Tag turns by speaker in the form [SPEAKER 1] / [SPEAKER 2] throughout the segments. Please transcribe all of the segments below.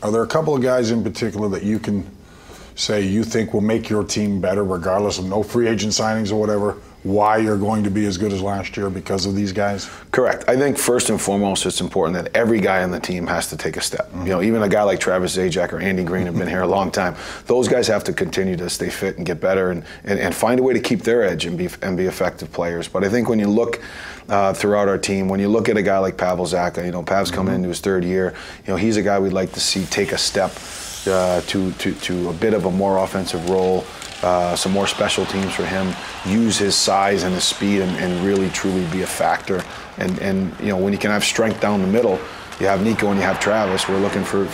[SPEAKER 1] Are there a couple of guys in particular that you can say you think will make your team better, regardless of no free agent signings or whatever, why you're going to be as good as last year because of these guys?
[SPEAKER 2] Correct. I think first and foremost, it's important that every guy on the team has to take a step. You know, even a guy like Travis Zajac or Andy Green have been here a long time. Those guys have to continue to stay fit and get better and find a way to keep their edge and be effective players. But I think when you look throughout our team, when you look at a guy like Pavel Zacha, you know, Pav's coming into his third year, you know, he's a guy we'd like to see take a step to a bit of a more offensive role, some more special teams for him, use his size and his speed and really truly be a factor. And you know, when you can have strength down the middle, you have Nico and you have Travis, we're looking for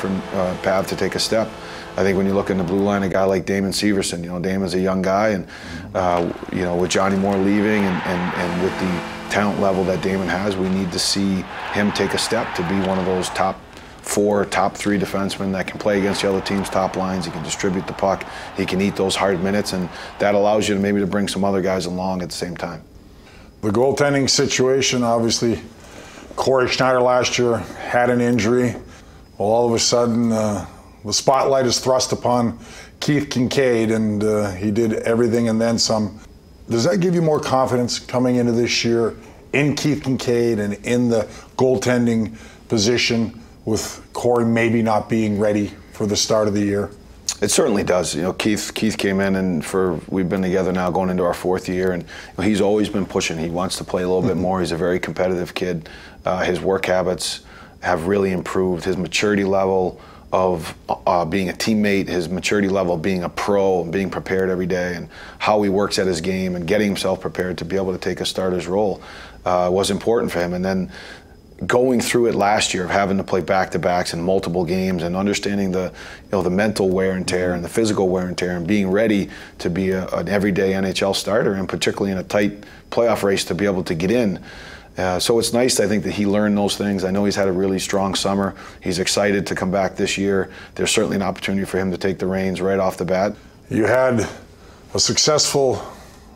[SPEAKER 2] Pav to take a step. I think when you look in the blue line, a guy like Damon Severson, you know, Damon's a young guy, and you know, with Johnny Moore leaving and with the talent level that Damon has, we need to see him take a step to be one of those top 4, top 3 defensemen that can play against the other team's top lines. He can distribute the puck. He can eat those hard minutes, and that allows you to maybe to bring some other guys along at the same time.
[SPEAKER 1] The goaltending situation, obviously, Corey Schneider last year had an injury. Well, all of a sudden, the spotlight is thrust upon Keith Kincaid, and he did everything and then some. Does that give you more confidence coming into this year in Keith Kincaid and in the goaltending position, with Corey maybe not being ready for the start of the year?
[SPEAKER 2] It certainly does. You know, Keith came in, and we've been together now going into our 4th year, and you know, he's always been pushing. He wants to play a little bit more. He's a very competitive kid. His work habits have really improved. His maturity level of being a teammate, his maturity level of being a pro, and being prepared every day, and how he works at his game and getting himself prepared to be able to take a starter's role was important for him. And then going through it last year of having to play back-to-backs in multiple games and understanding the mental wear and tear and the physical wear and tear and being ready to be an everyday NHL starter, and particularly in a tight playoff race to be able to get in. So it's nice, I think, that he learned those things. I know he's had a really strong summer. He's excited to come back this year. There's certainly an opportunity for him to take the reins right off the bat.
[SPEAKER 1] You had a successful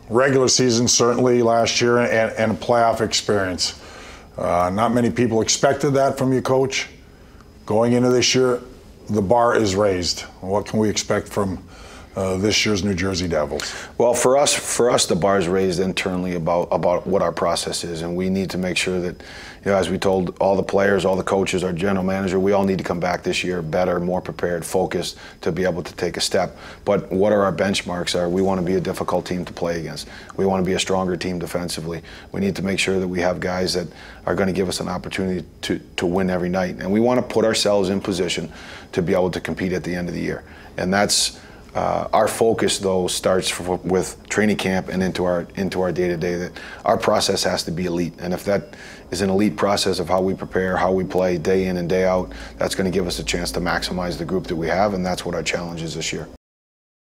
[SPEAKER 1] regular season, certainly, last year, and a playoff experience. Not many people expected that from you, Coach. Going into this year, the bar is raised. What can we expect from this year's New Jersey Devils?
[SPEAKER 2] Well, for us, the bar is raised internally about what our process is, and we need to make sure that, you know, as we told all the players, all the coaches, our general manager, we all need to come back this year better, more prepared, focused to be able to take a step. But what are our benchmarks? We want to be a difficult team to play against. We want to be a stronger team defensively. We need to make sure that we have guys that are going to give us an opportunity to win every night, and we want to put ourselves in position to be able to compete at the end of the year. And that's our focus, though, starts with training camp and into our day-to-day. That our process has to be elite, and if that is an elite process of how we prepare, how we play day in and day out, that's going to give us a chance to maximize the group that we have, and that's what our challenge is this year.